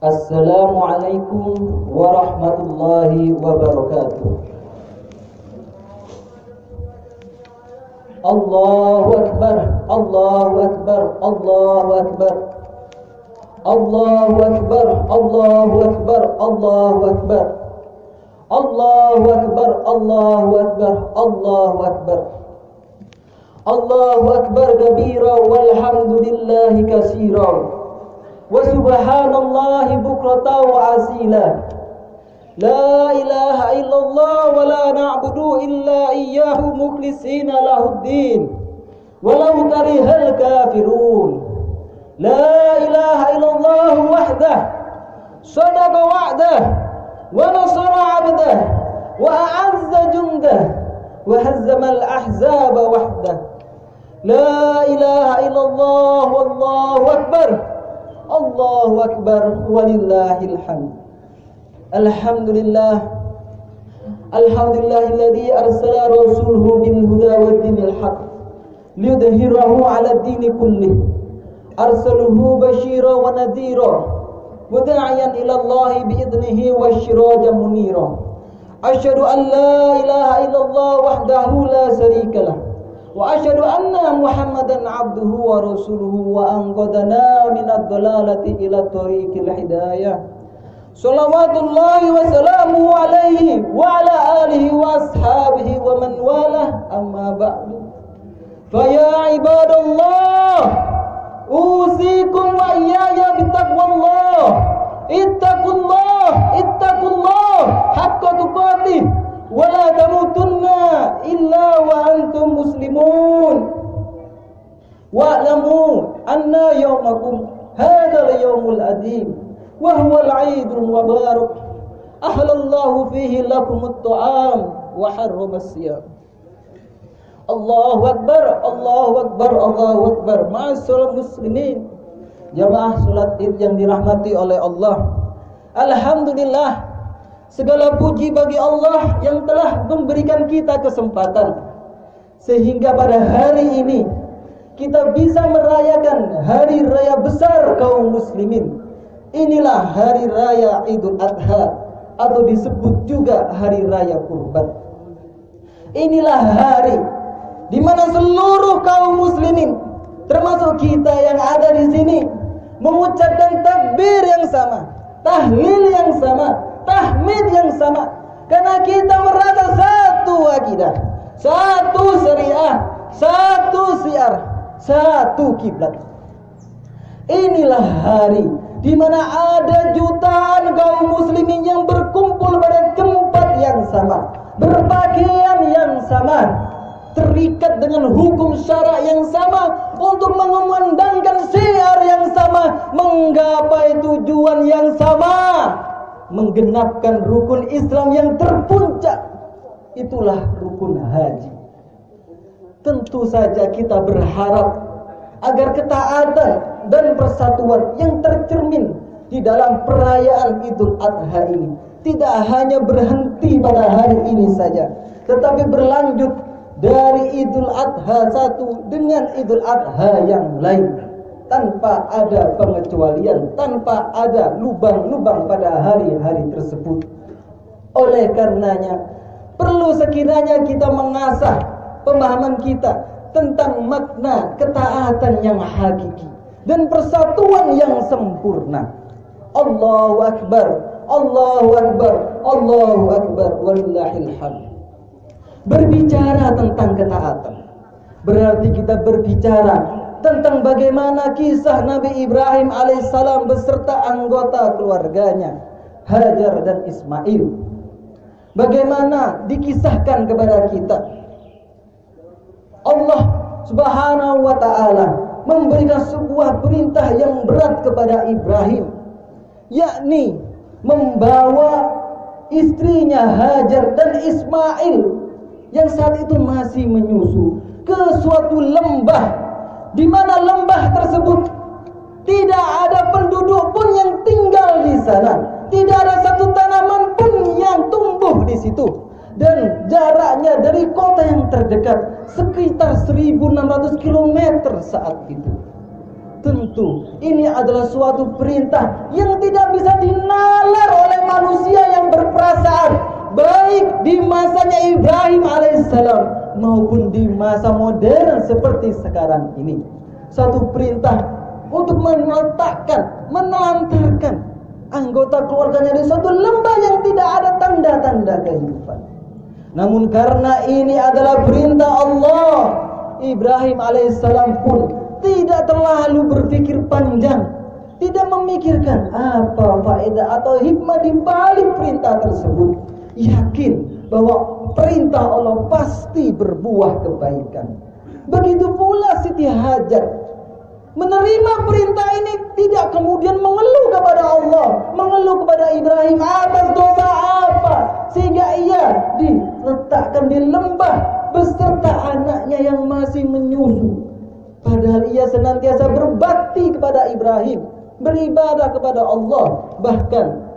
Assalamualaikum warahmatullahi wabarakatuh. Allahu Akbar, Allahu Akbar, Allahu Akbar. Allahu Akbar, Allahu Akbar, Allahu Akbar. Allahu Akbar, Allahu Akbar, Allahu Akbar. Allahu Akbar kabira walhamdulillahi katsira. Wa subhanallahi bukratan wa asila. La ilaha illallah wa la na'budu illa iyyahu mukhlishina lahuddin walau karihal kafirun. La ilaha illallah wahdah sadaqa wa'dah wa nasara 'abdah wa a'azza jundah wa hazzama al-ahzaba wahdah. La ilaha illallah wallahu akbar. Allahu akbar walillahil hamd. Alhamdulillah. Alhamdulillahilladzi arsala rasulahu bil huda wa dinil haqq liyudhhirahu 'ala ad-dini kullih. Arsaluhu basyira wa nadhira wa da'iyan ila Allah bi idnihi wa sirajan munira. Asyhadu an la ilaha illallah wahdahu la syarika lah. Wa asyhadu anna Muhammadan 'abduhu wa rasuluhu wa anqadana minad dhalalati ila tariqil hidayah. Shalawatullahi wa salamuhu alaihi wa ala alihi wa ashabihi wa man walah, amma ba'du. Fa ya ibadallah, usikum wa iyaya bittaqwallah. Ittaqullah haqqa tuqatih wa la tamutunna illa wa antum muslimun. Wa'lamu anna yawmakum hadzal yawmul adim wa huwa al-'idul mubarak. Ahlallahu fihi lakumut ta'am wa harramas siyam. Allahu akbar, Allahu akbar, Allahu akbar. Ma'asyiral muslimin, jamaah salat Id yang dirahmati oleh Allah. Alhamdulillah, segala puji bagi Allah yang telah memberikan kita kesempatan sehingga pada hari ini kita bisa merayakan hari raya besar kaum muslimin. Inilah hari raya Idul Adha atau disebut juga hari raya Kurban. Inilah hari di mana seluruh kaum muslimin termasuk kita yang ada di sini mengucapkan takbir yang sama, tahlil yang sama, tahmid yang sama, karena kita merasa satu akidah, satu syariah, satu syiar, satu kiblat. Inilah hari di mana ada jutaan kaum muslimin yang berkumpul pada tempat yang sama, berpakaian yang sama, terikat dengan hukum syara yang sama, untuk mengumandangkan syiar yang sama, menggapai tujuan yang sama, menggenapkan rukun Islam yang terpuncak. Itulah rukun haji. Tentu saja kita berharap agar ketaatan dan persatuan yang tercermin di dalam perayaan Idul Adha ini tidak hanya berhenti pada hari ini saja, tetapi berlanjut dari Idul Adha satu dengan Idul Adha yang lain, tanpa ada pengecualian, tanpa ada lubang-lubang pada hari-hari tersebut. Oleh karenanya, perlu sekiranya kita mengasah pemahaman kita tentang makna ketaatan yang hakiki dan persatuan yang sempurna. Allahu Akbar, Allahu Akbar, Allahu Akbar, walillahil hamd. Berbicara tentang ketaatan berarti kita berbicara tentang bagaimana kisah Nabi Ibrahim alaihissalam beserta anggota keluarganya Hajar dan Ismail. Bagaimana dikisahkan kepada kita Allah Subhanahu wa ta'ala memberikan sebuah perintah yang berat kepada Ibrahim, yakni membawa istrinya Hajar dan Ismail yang saat itu masih menyusu ke suatu lembah, di mana lembah tersebut tidak ada penduduk pun yang tinggal di sana, tidak ada satu tanaman pun yang tumbuh di situ, dan jaraknya dari kota yang terdekat sekitar 1600 km saat itu. Tentu ini adalah suatu perintah yang tidak bisa bisa dinalar oleh manusia yang berperasaan, baik di masanya Ibrahim alaihissalam maupun di masa modern seperti sekarang ini. Satu perintah untuk meletakkan, menelantarkan anggota keluarganya di suatu lembah yang tidak ada tanda-tanda kehidupan. Namun karena ini adalah perintah Allah, Ibrahim alaihissalam pun tidak terlalu berpikir panjang, tidak memikirkan apa faedah atau hikmah di balik perintah tersebut. Yakin bahwa perintah Allah pasti berbuah kebaikan. Begitu pula Siti Hajar menerima perintah ini, tidak kemudian mengeluh kepada Allah, mengeluh kepada Ibrahim atas dosa apa sehingga ia diletakkan di lembah beserta anaknya yang masih menyusu. Padahal ia senantiasa berbakti kepada Ibrahim, beribadah kepada Allah, bahkan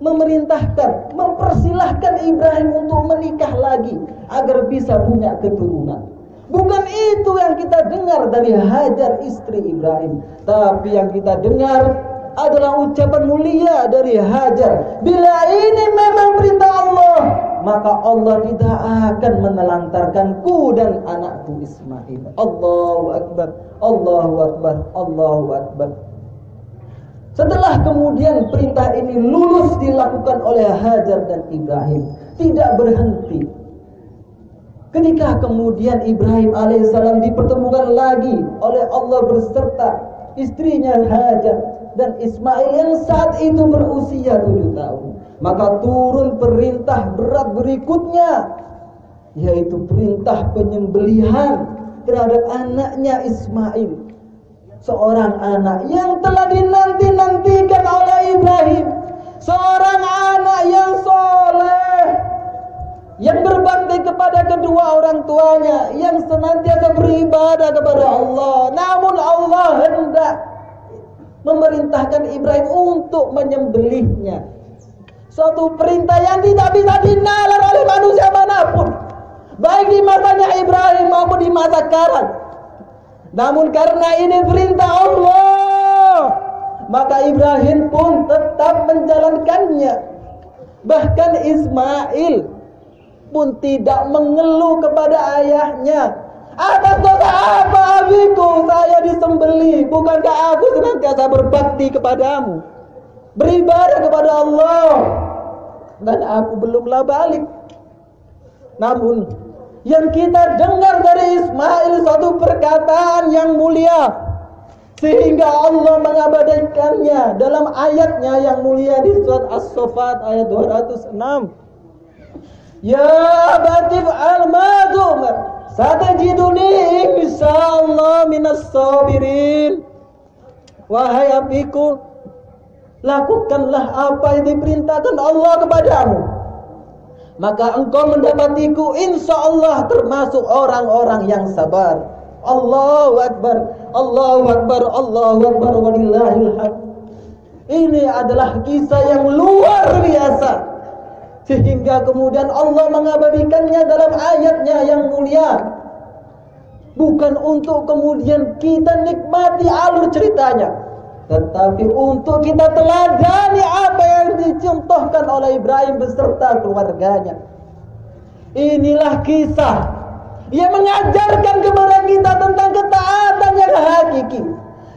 memerintahkan, mempersilahkan Ibrahim untuk menikah lagi agar bisa punya keturunan. Bukan itu yang kita dengar dari Hajar istri Ibrahim, tapi yang kita dengar adalah ucapan mulia dari Hajar. Bila ini memang perintah Allah, maka Allah tidak akan menelantarkanku dan anakku Ismail. Allahu Akbar, Allahu Akbar, Allahu Akbar. Setelah kemudian perintah ini lulus dilakukan oleh Hajar dan Ibrahim, tidak berhenti. Ketika kemudian Ibrahim alaihissalam dipertemukan lagi oleh Allah beserta istrinya Hajar dan Ismail yang saat itu berusia 7 tahun, maka turun perintah berat berikutnya, yaitu perintah penyembelihan terhadap anaknya Ismail, seorang anak yang telah dinanti-nantikan oleh Ibrahim, seorang anak yang soleh, yang berbakti kepada kedua orang tuanya, yang senantiasa beribadah kepada Allah. Namun Allah hendak memerintahkan Ibrahim untuk menyembelihnya. Suatu perintah yang tidak bisa dinalar oleh manusia manapun, baik di masanya Ibrahim maupun di masa sekarang. Namun karena ini perintah Allah, maka Ibrahim pun tetap menjalankannya. Bahkan Ismail pun tidak mengeluh kepada ayahnya, atas dosa apa abiku saya disembelih? Bukankah aku senantiasa berbakti kepadamu, beribadah kepada Allah, dan aku belumlah balik. Namun yang kita dengar dari Ismail suatu perkataan yang mulia, sehingga Allah mengabadikannya dalam ayatnya yang mulia di surat As-Saffat ayat 206. Ya abatif al-madumar satajiduni insyaallah minas sabirin. Wahai abiku, lakukanlah apa yang diperintahkan Allah kepadamu, maka engkau mendapatiku insyaallah termasuk orang-orang yang sabar. Allahu Akbar, Allahu Akbar, Allahu Akbar, walillahil hamd. Ini adalah kisah yang luar biasa, sehingga kemudian Allah mengabadikannya dalam ayatnya yang mulia. Bukan untuk kemudian kita nikmati alur ceritanya, tetapi untuk kita teladani apa yang dicontohkan oleh Ibrahim beserta keluarganya. Inilah kisah yang mengajarkan kepada kita tentang ketaatan yang hakiki,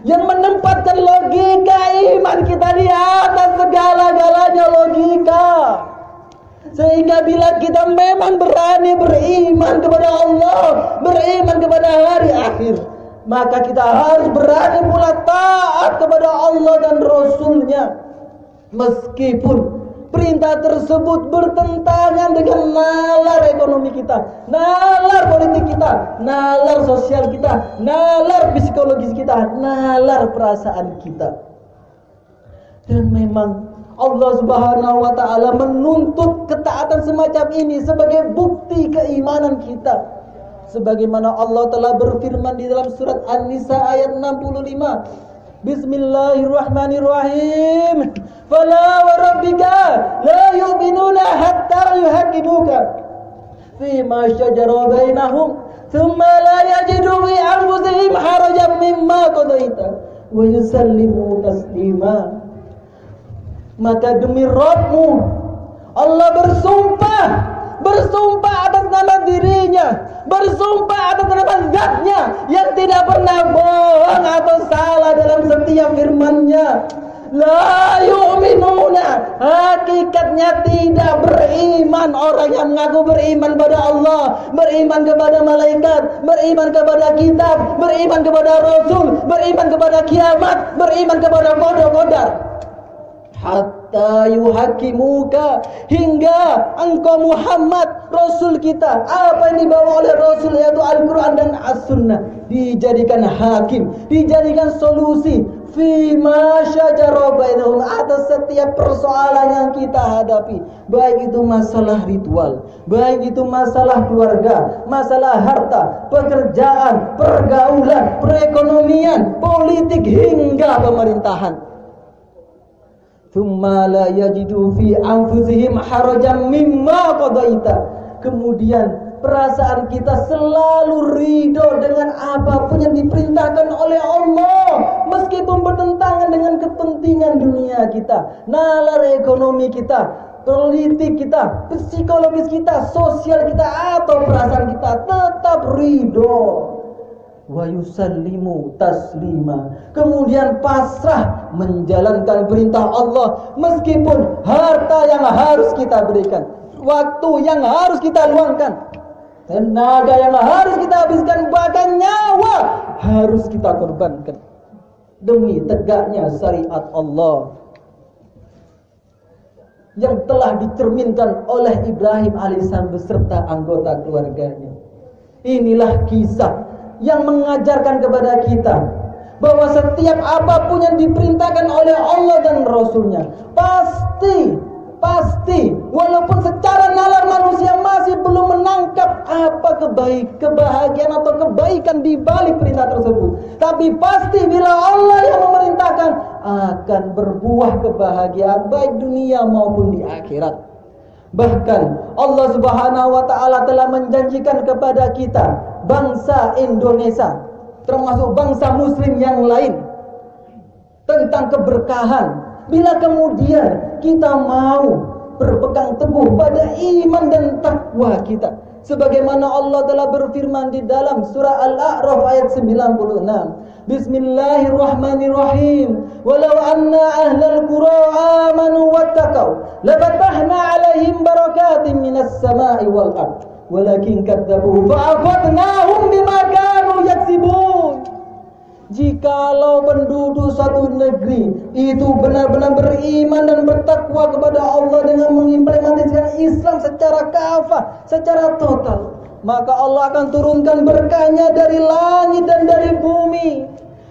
yang menempatkan logika iman kita di atas segala-galanya logika. Sehingga bila kita memang berani beriman kepada Allah, beriman kepada hari akhir, maka kita harus berani pula taat kepada Allah dan Rasulnya, meskipun perintah tersebut bertentangan dengan nalar ekonomi kita, nalar politik kita, nalar sosial kita, nalar psikologis kita, nalar perasaan kita. Dan memang Allah Subhanahu wa taala menuntut ketaatan semacam ini sebagai bukti keimanan kita. Sebagaimana Allah telah berfirman di dalam surat An-Nisa ayat 65. Bismillahirrahmanirrahim. Fala wa rabbika la yu'minuna hatta yuhaqqimuka fima shajara bainahum thumma la yajidu fi anfusihim harajan mimma qadaita wa yusallimu taslima. Maka demi Rabbmu, Allah bersumpah atas nama dirinya, bersumpah atas nama zatnya yang tidak pernah bohong atau salah dalam setiap firman-Nya. La yu'minuna, hakikatnya tidak beriman orang yang mengaku beriman pada Allah, beriman kepada malaikat, beriman kepada kitab, beriman kepada Rasul, beriman kepada kiamat, beriman kepada qada. Hatta yuhakimuka, hingga engkau Muhammad Rasul kita, apa yang dibawa oleh Rasul yaitu Al-Quran dan As-Sunnah, dijadikan hakim, dijadikan solusi fima syajara bainahum, atas setiap persoalan yang kita hadapi, baik itu masalah ritual, baik itu masalah keluarga, masalah harta, pekerjaan, pergaulan, perekonomian, politik hingga pemerintahan. Tsumma la yajidu fi anfusihim harajan mimma qadaita. Kemudian perasaan kita selalu ridho dengan apapun yang diperintahkan oleh Allah, meskipun bertentangan dengan kepentingan dunia kita, nalar ekonomi kita, politik kita, psikologis kita, sosial kita, atau perasaan kita, tetap ridho. Wa yusallimu taslima, kemudian pasrah menjalankan perintah Allah, meskipun harta yang harus kita berikan, waktu yang harus kita luangkan, tenaga yang harus kita habiskan, bahkan nyawa harus kita korbankan demi tegaknya syariat Allah yang telah dicerminkan oleh Ibrahim alaihissalam beserta anggota keluarganya. Inilah kisah yang mengajarkan kepada kita bahwa setiap apapun yang diperintahkan oleh Allah dan Rasulnya, pasti walaupun secara nalar manusia masih belum menangkap apa kebahagiaan atau kebaikan di balik perintah tersebut, tapi pasti bila Allah yang memerintahkan akan berbuah kebahagiaan baik dunia maupun di akhirat. Bahkan Allah Subhanahu wa taala telah menjanjikan kepada kita, bangsa Indonesia termasuk bangsa muslim yang lain, tentang keberkahan bila kemudian kita mau berpegang teguh pada iman dan takwa kita, sebagaimana Allah telah berfirman di dalam surah Al-A'raf ayat 96. Bismillahirrahmanirrahim. Walau anna ahlal qura amanu wattaqau lafatahna 'alaihim barakatin minas sama'i wal ardh walakin kadzabu fa'akhadnahum bima kanu yaksibun. Jikalau penduduk suatu negeri itu benar-benar beriman dan bertakwa kepada Allah dengan mengimplementasikan Islam secara kafah, secara total, maka Allah akan turunkan berkahnya dari langit dan dari bumi.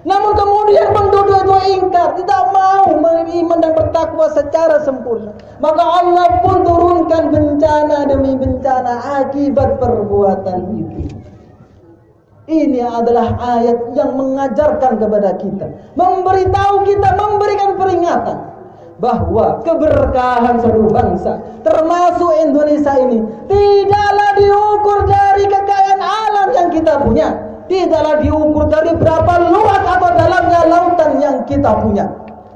Namun kemudian penduduk itu ingkar, tidak mau beriman dan bertakwa secara sempurna, maka Allah pun turunkan bencana demi bencana akibat perbuatan itu. Ini adalah ayat yang mengajarkan kepada kita, memberitahu kita, memberikan peringatan bahwa keberkahan suatu bangsa, termasuk Indonesia ini, tidaklah diukur dari kekayaan alam yang kita punya, tidaklah diukur dari berapa luas atau dalamnya lautan yang kita punya,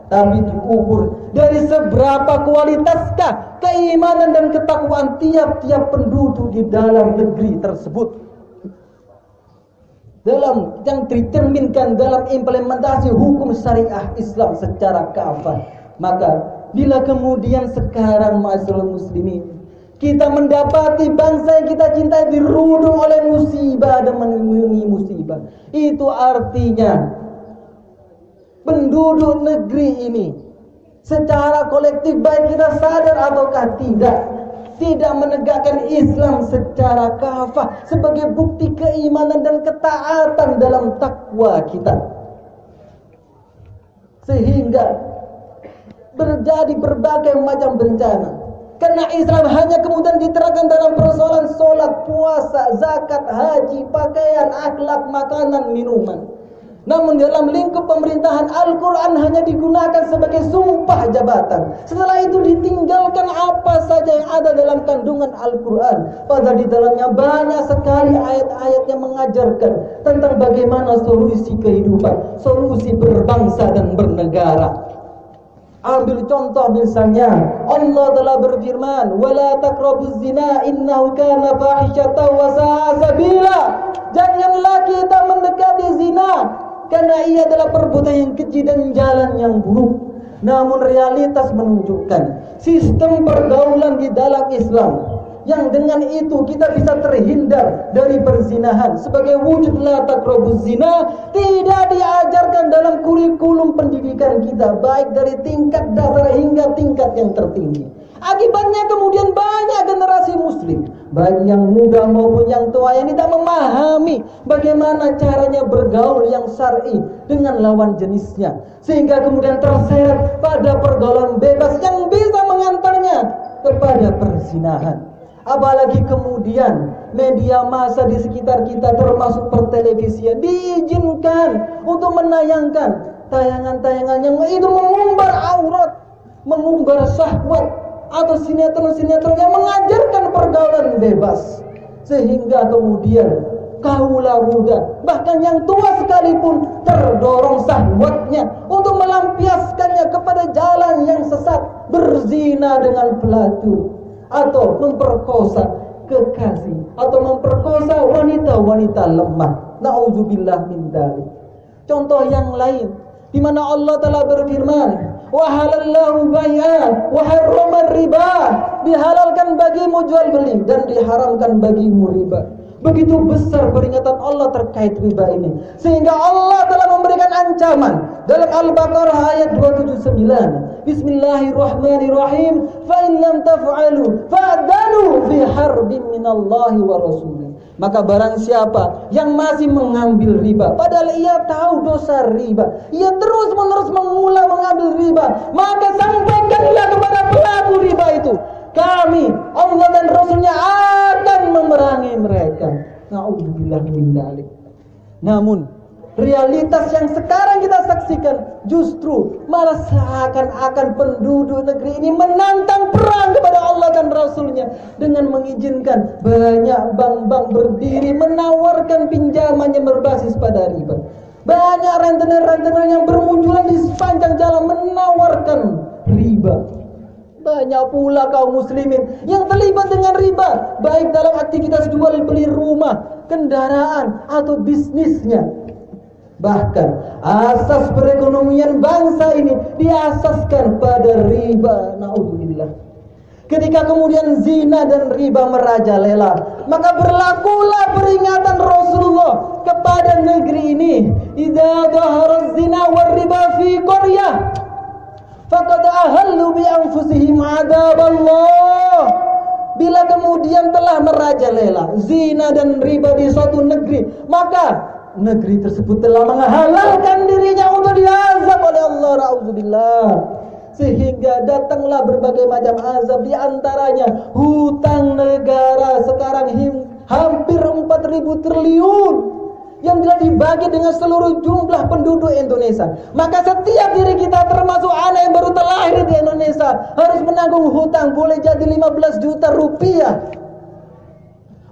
tapi diukur dari seberapa kualitaskah keimanan dan ketakwaan tiap-tiap penduduk di dalam negeri tersebut, dalam yang dicerminkan dalam implementasi hukum syariah Islam secara kafah. Maka bila kemudian sekarang ma'asyiral muslimin, kita mendapati bangsa yang kita cintai dirudung oleh musibah dan menemui musibah, itu artinya penduduk negeri ini secara kolektif, baik kita sadar ataukah tidak menegakkan Islam secara kafah sebagai bukti keimanan dan ketaatan dalam takwa kita, sehingga terjadi berbagai macam bencana. Karena Islam hanya kemudian diterapkan dalam persoalan sholat, puasa, zakat, haji, pakaian, akhlak, makanan, minuman. Namun dalam lingkup pemerintahan, Al-Quran hanya digunakan sebagai sumpah jabatan. Setelah itu ditinggalkan apa saja yang ada dalam kandungan Al-Quran. Padahal di dalamnya banyak sekali ayat-ayat yang mengajarkan tentang bagaimana solusi kehidupan, solusi berbangsa dan bernegara. Ambil contoh misalnya, Allah telah berfirman, "Wala taqrabuz zina innahu kana fahisyatan wa sa'a sabila." Janganlah kita mendekati zina, karena ia adalah perbuatan yang keji dan jalan yang buruk. Namun realitas menunjukkan sistem pergaulan di dalam Islam yang dengan itu kita bisa terhindar dari perzinahan sebagai wujud la taqrabuz zina tidak diajarkan dalam kurikulum pendidikan kita, baik dari tingkat dasar hingga tingkat yang tertinggi. Akibatnya kemudian banyak generasi muslim, baik yang muda maupun yang tua, yang tidak memahami bagaimana caranya bergaul yang syar'i dengan lawan jenisnya, sehingga kemudian terseret pada pergaulan bebas yang bisa mengantarnya kepada perzinahan. Apalagi kemudian media massa di sekitar kita termasuk pertelevisian diizinkan untuk menayangkan tayangan-tayangan yang itu mengumbar aurat, mengumbar syahwat, atau sinetron-sinetron yang mengajarkan pergaulan bebas, sehingga kemudian kaula muda, bahkan yang tua sekalipun terdorong syahwatnya untuk melampiaskannya kepada jalan yang sesat, berzina dengan pelacur, atau memperkosa kekasih, atau memperkosa wanita-wanita lemah. Na'udzubillah min dzalik. Contoh yang lain di mana Allah telah berfirman, "Wa halallahu bai'a wa harrama riba." Dihalalkan bagimu jual beli dan diharamkan bagimu riba. Begitu besar peringatan Allah terkait riba ini, sehingga Allah telah memberikan ancaman dalam Al-Baqarah ayat 279. Bismillahirrahmanirrahim. Fa in lam taf'alu fa'danu fi harbin minallahi wa rasulih. Maka barang siapa yang masih mengambil riba, padahal ia tahu dosa riba, ia terus-menerus mengulang mengambil riba, maka sampaikanlah kepada pelaku riba itu, kami, Allah dan Rasulnya akan memerangi mereka. Na'udzubillah min dzalik. Namun realitas yang sekarang kita saksikan justru malah seakan-akan penduduk negeri ini menantang perang kepada Allah dan Rasulnya dengan mengizinkan banyak bank-bank berdiri menawarkan pinjaman yang berbasis pada riba. Banyak rentenir-rentenir yang bermunculan di sepanjang jalan menawarkan riba. Banyak pula kaum muslimin yang terlibat dengan riba, baik dalam aktivitas jual beli rumah, kendaraan, atau bisnisnya. Bahkan asas perekonomian bangsa ini diasaskan pada riba. Na'udzubillah. Ketika kemudian zina dan riba merajalela, maka berlakulah peringatan Rasulullah kepada negeri ini. Idza dhahara zina war riba fi qaryah faqad ahallu bi anfusihim adzaballah. Bila kemudian telah merajalela zina dan riba di suatu negeri, maka negeri tersebut telah menghalalkan dirinya untuk diazab oleh Allah. Na'udzubillah. Sehingga datanglah berbagai macam azab, di antaranya hutang negara sekarang hampir 4.000 triliun yang telah dibagi dengan seluruh jumlah penduduk Indonesia. Maka setiap diri kita termasuk anak yang baru terlahir di Indonesia harus menanggung hutang, boleh jadi 15 juta rupiah.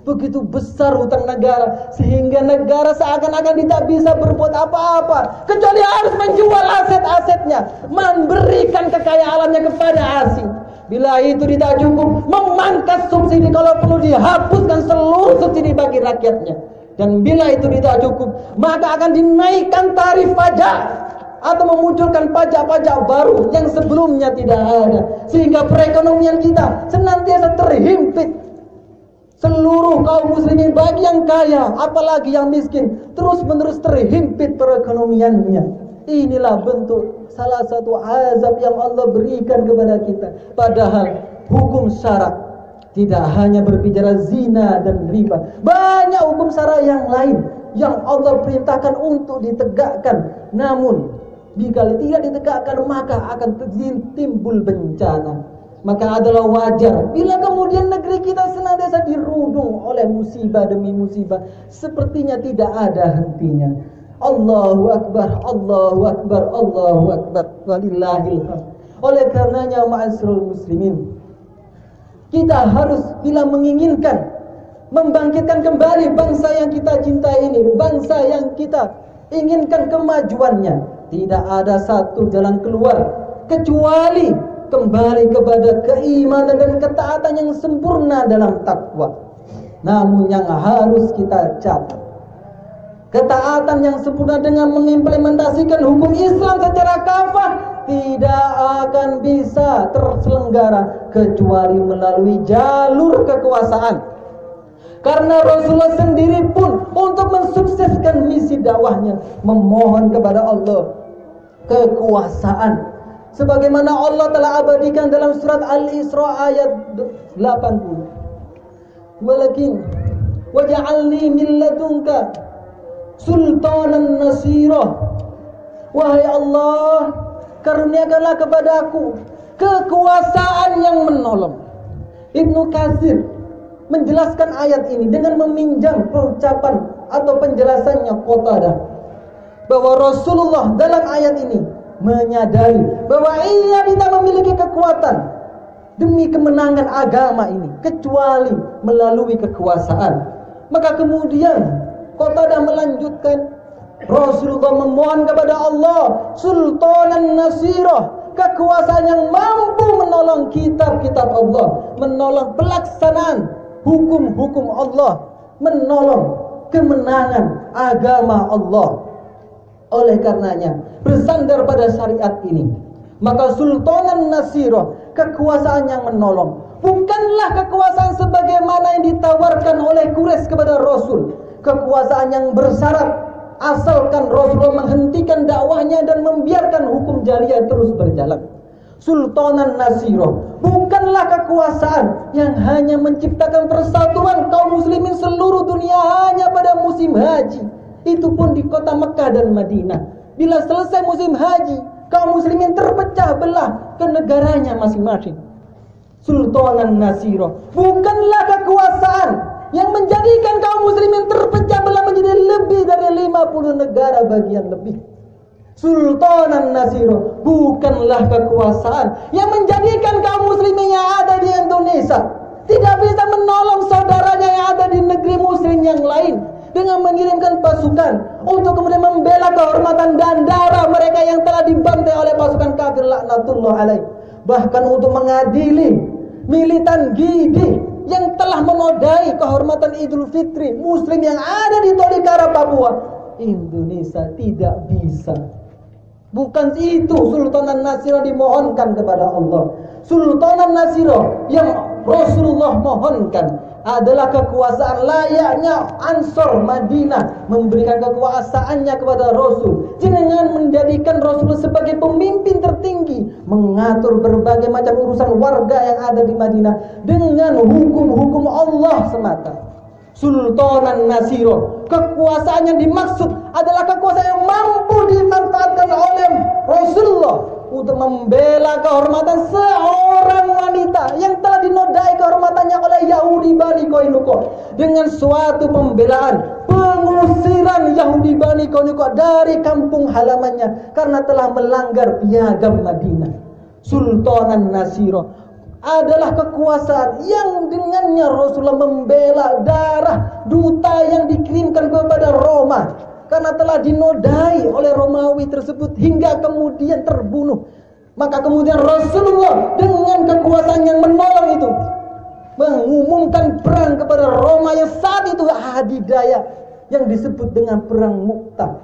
Begitu besar hutang negara, sehingga negara seakan-akan tidak bisa berbuat apa-apa kecuali harus menjual aset-asetnya, memberikan kekayaannya kepada asing. Bila itu tidak cukup, memangkas subsidi, kalau perlu dihapuskan seluruh subsidi bagi rakyatnya. Dan bila itu tidak cukup, maka akan dinaikkan tarif pajak atau memunculkan pajak-pajak baru yang sebelumnya tidak ada, sehingga perekonomian kita senantiasa terhimpit. Seluruh kaum muslimin, baik yang kaya apalagi yang miskin, terus-menerus terhimpit perekonomiannya. Inilah bentuk salah satu azab yang Allah berikan kepada kita. Padahal hukum syara tidak hanya berbicara zina dan riba, banyak hukum syara yang lain yang Allah perintahkan untuk ditegakkan. Namun jika tidak ditegakkan, maka akan timbul bencana. Maka adalah wajar bila kemudian negeri kita senantiasa dirudung oleh musibah demi musibah, sepertinya tidak ada hentinya. Allahu Akbar, Allahu Akbar, Allahu Akbar, walillahil hamd. Oleh karenanya ma'asyiral muslimin, kita harus bila menginginkan membangkitkan kembali bangsa yang kita cintai ini, bangsa yang kita inginkan kemajuannya, tidak ada satu jalan keluar kecuali kembali kepada keimanan dan ketaatan yang sempurna dalam takwa. Namun yang harus kita catat, ketaatan yang sempurna dengan mengimplementasikan hukum Islam secara kafah tidak akan bisa terselenggara kecuali melalui jalur kekuasaan. Karena Rasulullah sendiri pun untuk mensukseskan misi dakwahnya memohon kepada Allah kekuasaan, sebagaimana Allah telah abadikan dalam surat Al-Isra ayat 80. Walakin waj'alni min ladunka sultanan nasira. Wahai Allah, karuniakanlah kepadaku kekuasaan yang menolong. Ibnu Katsir menjelaskan ayat ini dengan meminjam ucapan atau penjelasannya Qatadah, bahwa Rasulullah dalam ayat ini menyadari bahwa ia tidak memiliki kekuatan demi kemenangan agama ini kecuali melalui kekuasaan. Maka kemudian Qatadah melanjutkan, Rasulullah memohon kepada Allah sultanan nasirah, kekuasaan yang mampu menolong kitab-kitab Allah, menolong pelaksanaan hukum-hukum Allah, menolong kemenangan agama Allah. Oleh karenanya bersandar pada syariat ini, maka sultanan nasirah, kekuasaan yang menolong, bukanlah kekuasaan sebagaimana yang ditawarkan oleh Quraisy kepada Rasul, kekuasaan yang bersyarat asalkan Rasulullah menghentikan dakwahnya dan membiarkan hukum jahiliyah terus berjalan. Sultanan nasirah bukanlah kekuasaan yang hanya menciptakan persatuan kaum muslimin seluruh dunia hanya pada musim haji, itu pun di kota Mekah dan Madinah. Bila selesai musim haji, kaum muslimin terpecah belah ke negaranya masing-masing. Sultanan nasirah bukanlah kekuasaan yang menjadikan kaum muslimin terpecah belah menjadi lebih dari 50 negara bagian lebih. Sultanan nasirah bukanlah kekuasaan yang menjadikan kaum muslimin yang ada di Indonesia tidak bisa menolong saudaranya yang ada di negeri muslim yang lain dengan mengirimkan pasukan untuk kemudian membela kehormatan dan darah mereka yang telah dibantai oleh pasukan kafir laknatullah alaih. Bahkan untuk mengadili militan gigih yang telah menodai kehormatan Idul Fitri muslim yang ada di Tolikara, Papua, Indonesia tidak bisa. Bukan itu Sultanan Nasirah dimohonkan kepada Allah. Sultanan Nasirah yang Rasulullah mohonkan adalah kekuasaan layaknya Ansor Madinah memberikan kekuasaannya kepada Rasul dengan menjadikan Rasul sebagai pemimpin tertinggi, mengatur berbagai macam urusan warga yang ada di Madinah dengan hukum-hukum Allah semata. Sultanan Nasirah, kekuasaan yang dimaksud adalah kekuasaan yang mampu dimanfaatkan oleh Rasulullah untuk membela kehormatan seorang wanita yang telah dinodai kehormatannya oleh Yahudi Bani Qainuqa dengan suatu pembelaan pengusiran Yahudi Bani Qainuqa dari kampung halamannya karena telah melanggar piagam Madinah. Sultanan Nasirah adalah kekuasaan yang dengannya Rasulullah membela darah duta yang dikirimkan kepada Roma karena telah dinodai oleh Romawi tersebut hingga kemudian terbunuh. Maka kemudian Rasulullah dengan kekuasaan yang menolong itu mengumumkan perang kepada Roma yang saat itu adidaya yang disebut dengan perang Mu'tah.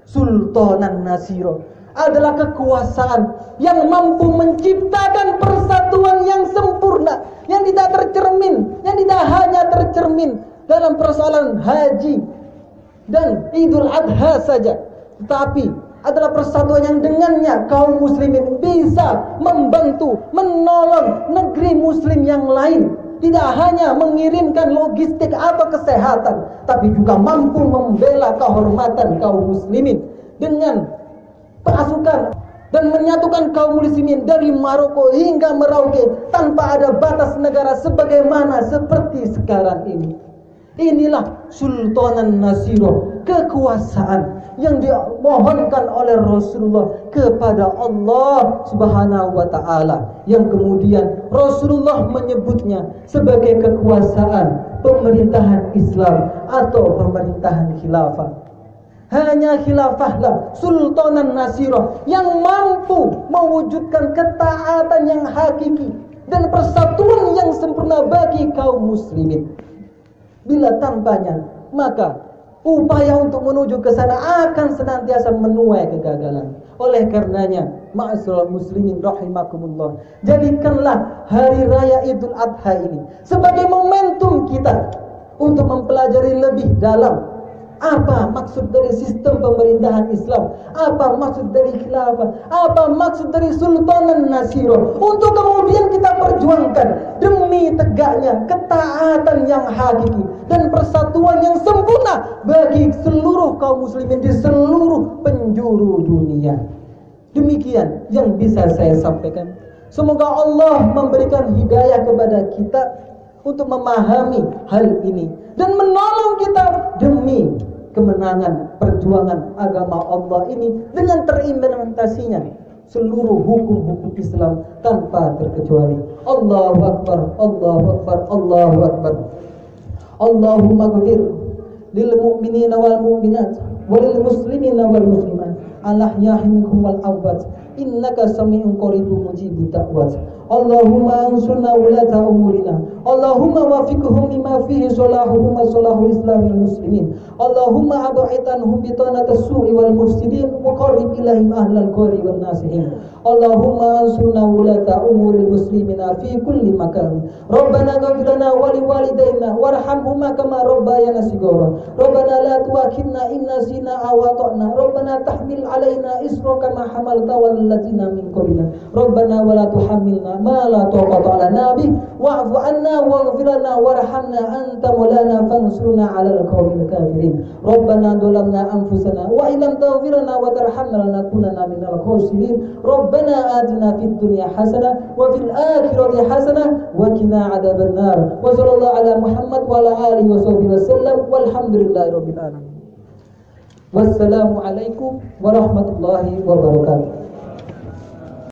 Sultanan Nasirah adalah kekuasaan yang mampu menciptakan persatuan yang sempurna, yang tidak tercermin, yang tidak hanya tercermin dalam persoalan haji dan Idul Adha saja, tetapi adalah persatuan yang dengannya kaum muslimin bisa membantu, menolong negeri muslim yang lain. Tidak hanya mengirimkan logistik atau kesehatan, tapi juga mampu membela kehormatan kaum muslimin dengan pasukan dan menyatukan kaum muslimin dari Maroko hingga Merauke tanpa ada batas negara sebagaimana seperti sekarang ini. Inilah Sultanan Nasirah, kekuasaan yang dimohonkan oleh Rasulullah kepada Allah Subhanahu wa taala, yang kemudian Rasulullah menyebutnya sebagai kekuasaan pemerintahan Islam atau pemerintahan khilafah. Hanya khilafahlah sultanan nasirah yang mampu mewujudkan ketaatan yang hakiki dan persatuan yang sempurna bagi kaum muslimin. Bila tanpanya, maka upaya untuk menuju ke sana akan senantiasa menuai kegagalan. Oleh karenanya, ma'asyiral muslimin rahimakumullah, jadikanlah hari raya Idul Adha ini sebagai momentum kita untuk mempelajari lebih dalam apa maksud dari sistem pemerintahan Islam, apa maksud dari khilafah, apa maksud dari sultanan nasirah, untuk kemudian kita perjuangkan demi tegaknya ketaatan yang hakiki dan persatuan yang sempurna bagi seluruh kaum muslimin di seluruh penjuru dunia. Demikian yang bisa saya sampaikan. Semoga Allah memberikan hidayah kepada kita untuk memahami hal ini dan menolong kita demi kemenangan perjuangan agama Allah ini dengan terimplementasinya seluruh hukum-hukum Islam tanpa terkecuali. Allahu Akbar, Allahu Akbar, Allahu Akbar. Allahumma ghfir lil mu'minina wal mu'minat wal muslimina wal muslimat al-ahya'i minhum wal amwat innaka sami'un qaribun mujibud da'wat. Allahumma ansurna wulata umurina, Allahumma wafiqhum lima fihi salahuhum wa salahul islamil muslimin, Allahumma ab'idanhum bitanatas su'i wal mufsidin wa qarrib ilahim ahlal qari wan nasihin. Allahumma ansurna wulata umuril muslimina fi kulli makan. Rabbana ghfir lana wa liwalidayna warhamhuma kama rabbayana shighara. Rabbana la tu'akhidna in nasina aw ata'na. Rabbana tahmil alaina isra kama hamalta wal ladzina min qablina. Rabbana wa la tuhammilna ma la taqata lana bih wa'fu 'anna waghfir lana warhamna anta maulana fansurna 'alal qaumil kafirin. Rabbana dhalamna anfusana wa illam taghfir lana wa tarhamna lanakunanna minal khasirin. Rabbana atina fid dunya hasanah wa fil akhirati hasanah wa qina 'adzabannar. Wa sallallahu ala Muhammad wa ala alihi wa sallam walhamdulillahirabbil alamin. Wassalamu alaikum warahmatullahi wabarakatuh.